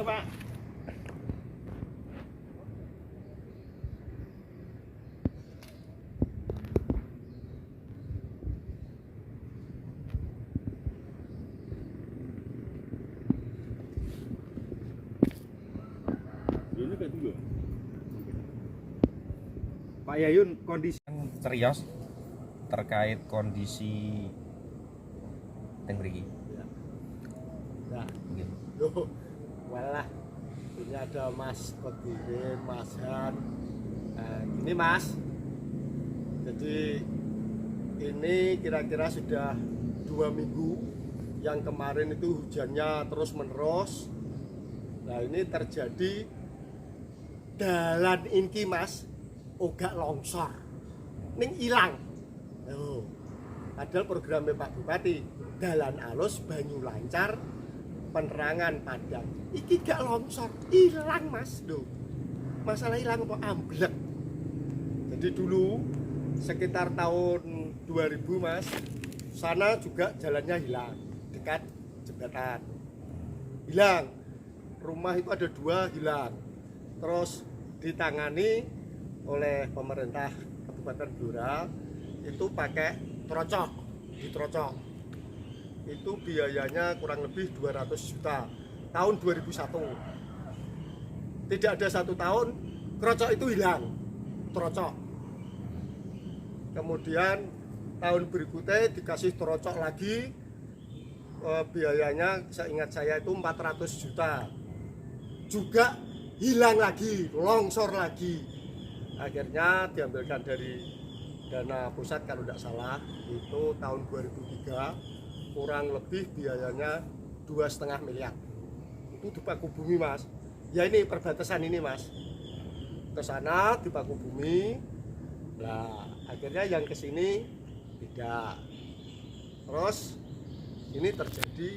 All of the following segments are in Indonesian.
ya Pak. Ini kayak dulu. Pak Yayun, kondisi serius terkait kondisi teng mriki. Nah, Nggih. loh, walah, ini ada Mas Kodirin, Mas Han. Nah, gini Mas, jadi ini kira-kira sudah 2 minggu. Yang kemarin itu hujannya terus menerus. Nah ini terjadi dalan inki Mas, ogak longsor, ning ilang. Oh, padahal programnya Pak Bupati, dalan alus, banyu lancar, penerangan padang. Iki gak longsor, hilang Mas. Loh, masalah hilang apa amblek. Jadi dulu sekitar tahun 2000 Mas, sana juga jalannya hilang, dekat jembatan. Hilang. Rumah itu ada 2 hilang. Terus ditangani oleh pemerintah Kabupaten Blora itu pakai trocok, ditrocok. Itu biayanya kurang lebih 200 juta tahun 2001. Tidak ada 1 tahun trocok itu hilang, trocok. Kemudian tahun berikutnya dikasih trocok lagi, biayanya seingat saya itu 400 juta. Juga hilang lagi, longsor lagi. Akhirnya diambilkan dari dana pusat kalau tidak salah, itu tahun 2003, kurang lebih biayanya 2,5 miliar. Itu di Paku Bumi Mas. Ya ini perbatasan ini Mas. Ke sana di Paku Bumi. Nah, akhirnya yang ke sini tidak. Terus ini terjadi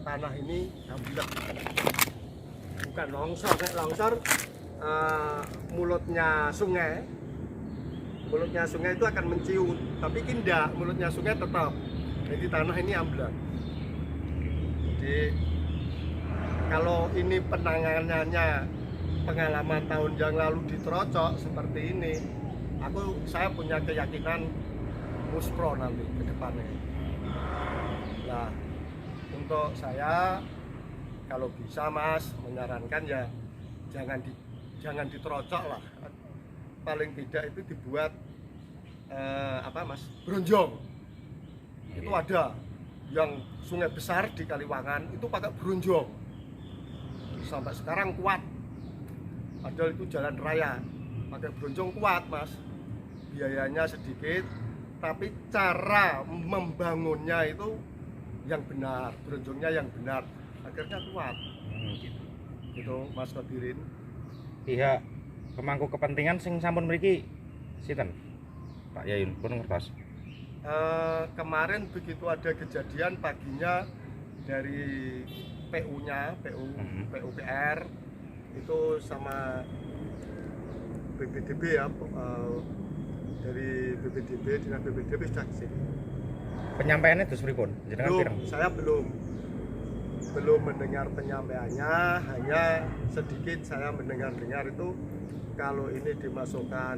tanah ini amblek. Bukan longsor, kayak longsor mulutnya sungai itu akan menciut, tapi tidak, mulutnya sungai tetap. Jadi tanah ini amblek. Jadi kalau ini penanganannya pengalaman tahun yang lalu diterocok seperti ini, saya punya keyakinan muspro nanti ke depannya. Nah, untuk saya kalau bisa Mas menyarankan ya jangan diterocok lah. Paling tidak itu dibuat Mas, bronjong. Itu ada yang sungai besar di Kaliwangan itu pakai bronjong. Sampai sekarang kuat. Padahal itu jalan raya. Pakai bronjong kuat Mas. Biayanya sedikit, tapi cara membangunnya itu yang benar, bronjongnya yang benar. Akhirnya kuat. Gitu Mas Kodirin. Pihak pemangku kepentingan sing sampun mriki sinten? Pak Yayun pun ngertos. Kemarin begitu ada kejadian paginya dari PU-nya, PUPR itu sama BPDB ya, dari BPDB, Dinas BPDB sudah kesini. Penyampaiannya terus pripun? Saya belum mendengar penyampaiannya, hanya sedikit saya mendengar itu kalau ini dimasukkan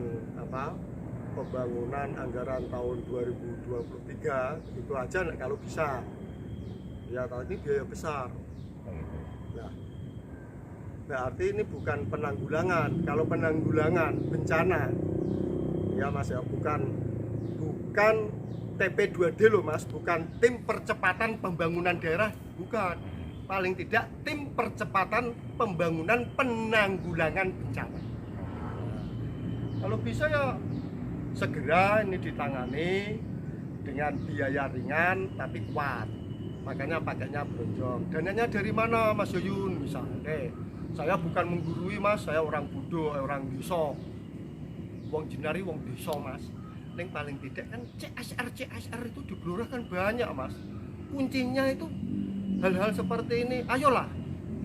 pembangunan anggaran tahun 2023 itu aja kalau bisa. Ya, tahun ini biaya besar. Nah, berarti ini bukan penanggulangan. Kalau penanggulangan bencana, ya Mas ya, bukan TP2D loh Mas, bukan tim percepatan pembangunan daerah, bukan. Paling tidak tim percepatan pembangunan penanggulangan bencana. Kalau bisa ya segera ini ditangani dengan biaya ringan tapi kuat. Makanya pakainya bronjong. Dananya dari mana Mas Yayun? Misalnya, saya bukan menggurui Mas, saya orang bodoh, orang desa. Wong Jinari wong desa Mas. Yang paling tidak kan CSR itu di Blora kan banyak Mas. Kuncinya itu hal-hal seperti ini. Ayolah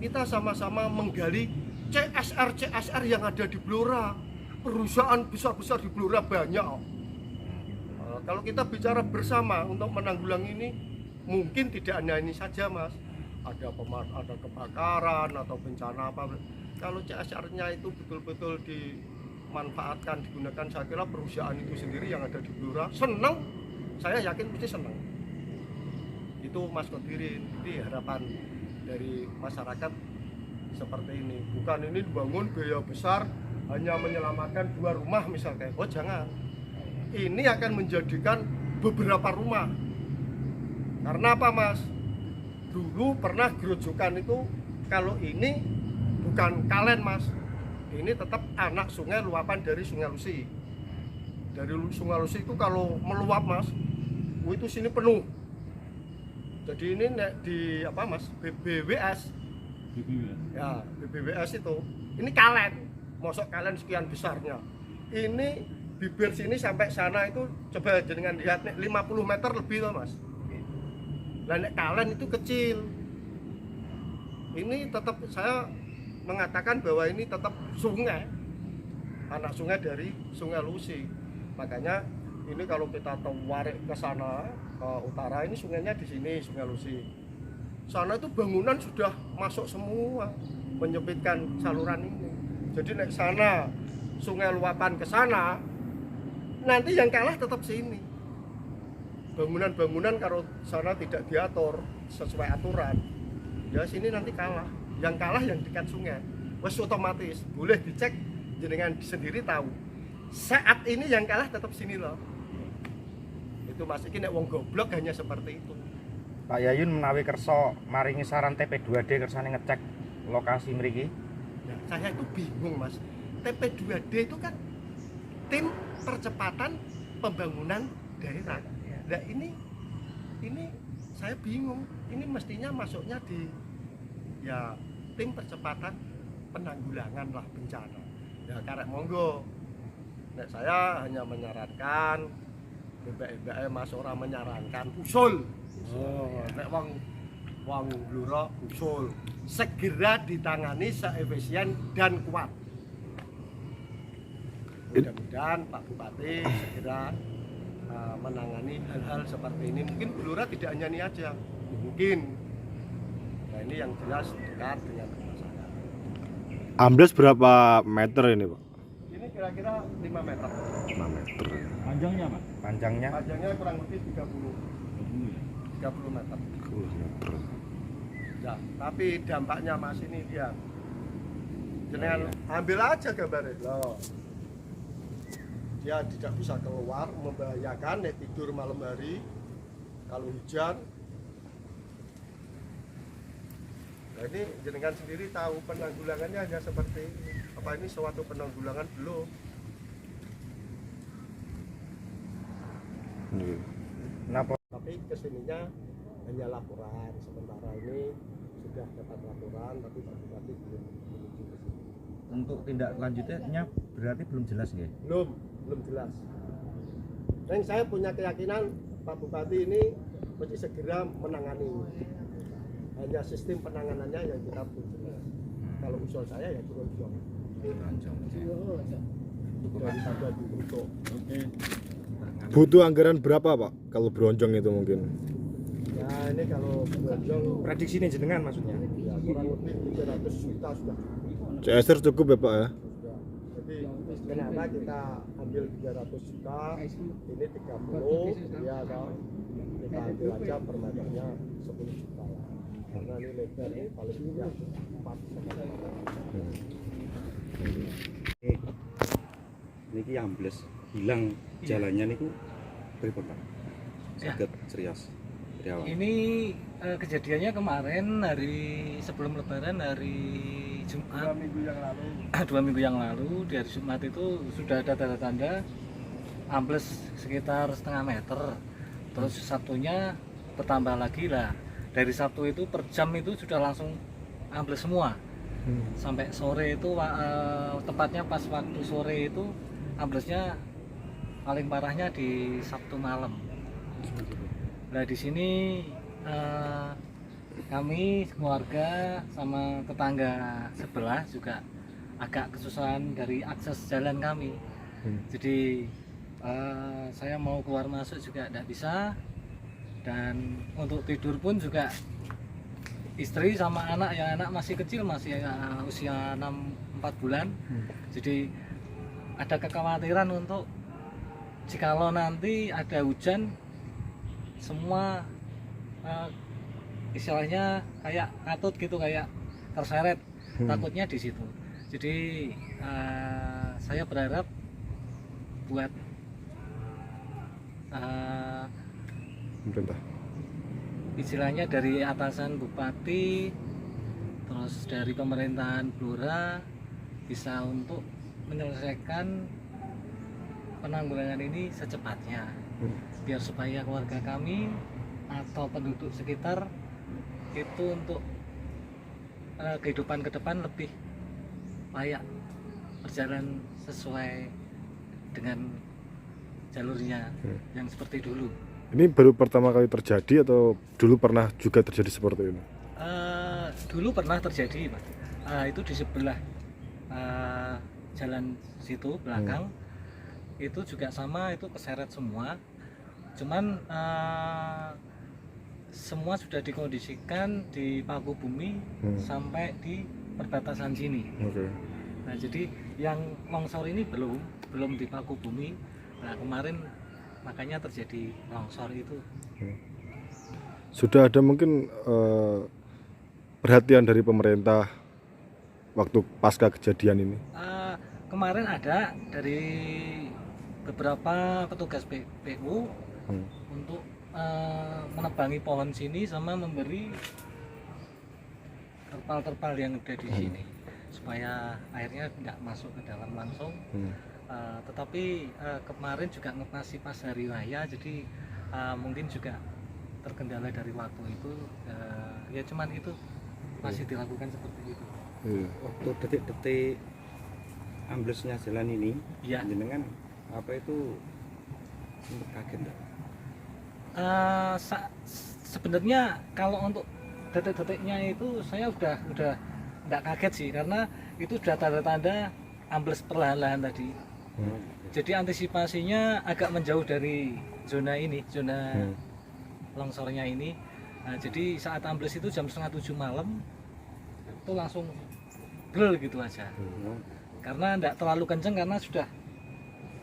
kita sama-sama menggali CSR yang ada di Blora. Perusahaan besar-besar di Blora banyak. Kalau kita bicara bersama untuk menanggulangi ini, mungkin tidak hanya ini saja Mas. ada kebakaran atau bencana apa. Kalau CSR-nya itu betul-betul dimanfaatkan, digunakan, saya kira perusahaan itu sendiri yang ada di Blora senang, saya yakin pasti senang. Itu Mas Kodirin, jadi harapan dari masyarakat seperti ini. Bukan ini dibangun biaya besar hanya menyelamatkan 2 rumah misalnya. Oh jangan, ini akan menjadikan beberapa rumah. Karena apa Mas? Dulu pernah gerojokan itu, kalau ini bukan kalen Mas, ini tetap anak sungai luapan dari Sungai Lusi. Dari Sungai Lusi itu kalau meluap Mas, itu sini penuh. Jadi ini di apa Mas, BBWS ya, BBWS itu ini kalen, mosok kalen sekian besarnya. Ini bibir sini sampai sana itu coba jenengan lihat 50 meter lebih loh Mas. Lah nek kalen itu kecil. Ini tetap saya mengatakan bahwa ini tetap sungai, anak sungai dari Sungai Lusi. Makanya ini kalau kita tarik ke sana ke utara, ini sungainya di sini Sungai Lusi. Sana itu bangunan sudah masuk semua, menyempitkan saluran ini. Jadi naik sana sungai luapan ke sana, nanti yang kalah tetap sini. Bangunan-bangunan kalau sana tidak diatur sesuai aturan, ya sini nanti kalah. Yang kalah yang dekat sungai. Wes otomatis boleh dicek, jenengan sendiri tahu. Saat ini yang kalah tetap sini loh. Itu Mas iki nek wong goblok hanya seperti itu. Pak Yayun menawi kersa maringi saran TP2D kersane ngecek lokasi mriki. Nah, saya itu bingung Mas. TP2D itu kan tim percepatan pembangunan daerah. Nah ini saya bingung. Ini mestinya masuknya di ya tim percepatan penanggulangan lah bencana. Ya karek monggo. Nek saya hanya menyarankan, BBM Mas ora menyarankan usul. Nek wong Blora usul segera ditangani seefisien dan kuat. Mudah-mudahan Pak Bupati segera menangani hal-hal seperti ini. Mungkin Blora tidak hanya ini aja, mungkin. Nah ini yang jelas dekat dengan rumah saya. Ambles berapa meter ini Pak? Ini kira-kira 5 meter. 5 meter. Panjangnya Pak? Panjangnya Panjangnya kurang lebih 30 meter. 30 meter. Ya, tapi dampaknya Mas ini dia. Jangan ambil aja gambarnya. Loh. Dia tidak bisa keluar, membahayakan nek tidur malam hari kalau hujan. Nah ini jenengan sendiri tahu penanggulangannya hanya seperti ini. Apa ini suatu penanggulangan belum? napa Tapi kesininya hanya laporan. Sementara ini sudah dapat laporan, tapi Pak Bupati belum menuju ke sini. untuk tindak lanjutnya berarti belum jelas ya? Belum jelas. Dan saya punya keyakinan Pak Bupati ini mesti segera menangani. Hanya sistem penanganannya yang kita belum jelas. Kalau usul saya ya Bronjong. Daripada dibentuk. Butuh anggaran berapa Pak kalau Bronjong itu mungkin? Ya ini kalau Bronjong Prediksi ini jenengan maksudnya? ya kurang lebih 300 juta sudah. CSR cukup ya Pak ya? Sudah. Jadi kenapa kita ambil 300 juta, ini 30, ya atau kita ambil aja per meternya 10 juta lah. Karena ini lebar ini paling tidak 4 Niki ambles hilang jalannya niku pripun Pak? Saged serius dari awal. Ini kejadiannya kemarin sebelum Lebaran hari Jumat 2 minggu yang lalu. 2 minggu yang lalu di hari Jumat itu sudah ada tanda-tanda ambles sekitar setengah meter. Terus Sabtunya bertambah lagi lah. Dari Sabtu itu per jam itu sudah langsung ambles semua. Sampai sore itu tepatnya pas waktu sore itu amblesnya paling parahnya di Sabtu malam. Nah di sini kami keluarga sama tetangga sebelah juga agak kesusahan dari akses jalan kami. Jadi saya mau keluar masuk juga tidak bisa, dan untuk tidur pun juga istri sama anak, yang anak masih kecil, masih usia 4 bulan. Jadi ada kekhawatiran untuk jikalau nanti ada hujan, semua istilahnya kayak katut gitu, kayak terseret, takutnya di situ. Jadi saya berharap buat Pemerintah. istilahnya dari atasan bupati, terus dari pemerintahan Blora bisa untuk menyelesaikan penanggulangan ini secepatnya, biar supaya keluarga kami atau penduduk sekitar itu untuk kehidupan ke depan lebih layak, berjalan sesuai dengan jalurnya yang seperti dulu. Ini baru pertama kali terjadi atau dulu pernah juga terjadi seperti ini? Dulu pernah terjadi, Pak. Itu di sebelah jalan situ belakang, itu juga sama, itu keseret semua. Cuman semua sudah dikondisikan di paku bumi sampai di perbatasan sini. Nah, jadi yang longsor ini belum di paku bumi. Nah, kemarin makanya terjadi longsor itu. Sudah ada mungkin perhatian dari pemerintah waktu pasca kejadian ini? Kemarin ada dari beberapa petugas PU untuk menebangi pohon sini sama memberi terpal-terpal yang ada di sini supaya airnya tidak masuk ke dalam langsung. Tetapi kemarin juga masih pas hari raya, jadi mungkin juga terkendala dari waktu itu. Ya cuman itu masih dilakukan seperti itu. Waktu detik-detik amblesnya jalan ini, Ya. jenengan apa itu sempat kaget enggak? Sebenarnya kalau untuk detik-detiknya itu saya udah nggak kaget sih, karena itu sudah tanda-tanda ambles perlahan-lahan tadi. Jadi antisipasinya agak menjauh dari zona ini, zona longsornya ini. Nah, jadi saat ambles itu jam 6:30 malam itu langsung brel gitu aja. Karena tidak terlalu kenceng karena sudah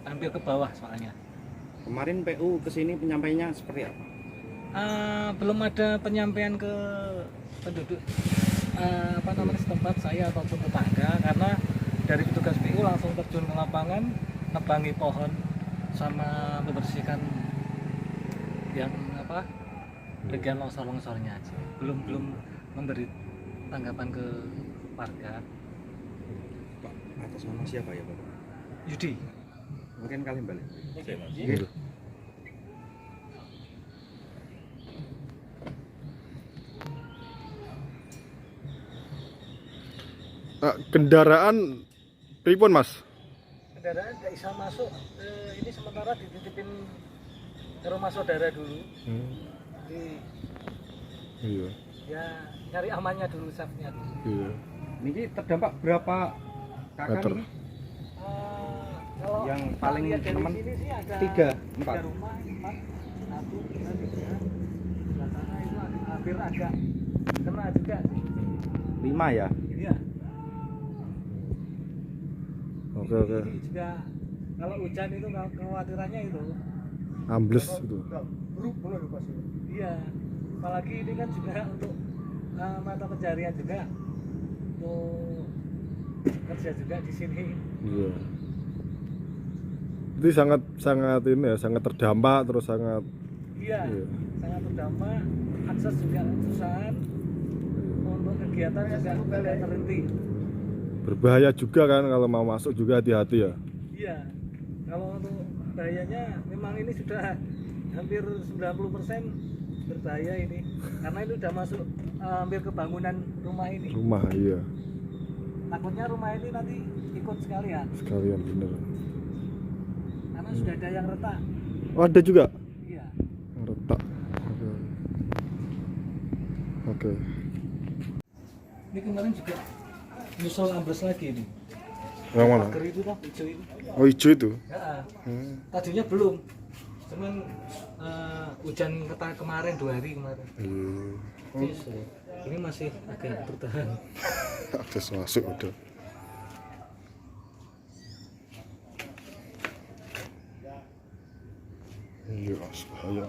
hampir ke bawah soalnya. Kemarin PU kesini penyampaiannya seperti apa? Belum ada penyampaian ke penduduk setempat saya ataupun tetangga, karena dari petugas PU langsung terjun ke lapangan, nebangi pohon sama membersihkan yang bagian longsor-longsornya aja. Belum memberi tanggapan ke warga. Pak, atas nama siapa ya Pak? Yudi. Mungkin kalian balik. Kendaraan pripun Mas? Kendaraan nggak bisa masuk. Ini sementara dititipin ke rumah saudara dulu. Jadi Iya. ya nyari amannya dulu, safety-nya dulu. Iya. Ini terdampak berapa kakak Meter. ini? Kalau Yang kita paling lihat dari teman sini sih ada 3, 4. 3 rumah, 4, 1, 2, 3. Sebelah sana itu hampir agak kena juga sih. 5 ya? Iya. Oke. Ini juga kalau hujan itu kekhawatirannya itu. Ambles itu. Iya. Apalagi ini kan juga untuk mata pencarian juga, untuk kerja juga di sini. Iya. Itu sangat ini ya, sangat terdampak terus sangat. Iya. Sangat terdampak. Akses juga kesusahan. Untuk kegiatan juga tidak terhenti. Berbahaya juga kan kalau mau masuk juga hati-hati ya. Iya. Kalau untuk bahayanya memang ini sudah hampir 90% berbahaya ini, karena ini udah masuk hampir ke bangunan rumah ini. Rumah iya. Takutnya rumah ini nanti ikut sekalian, Sekalian bener. karena sudah ada yang retak. Oh, ada juga Iya. yang retak. Oke. Ini kemarin juga nyusul ambles lagi ini. Yang mana? Pagar itu toh, hijau itu. Oh, hijau itu. Ya, tadinya belum, cuman hujan kemarin 2 hari kemarin. Iya. Terus Ini masih agak bertahan. Akses masuk udah. Iya, bahaya.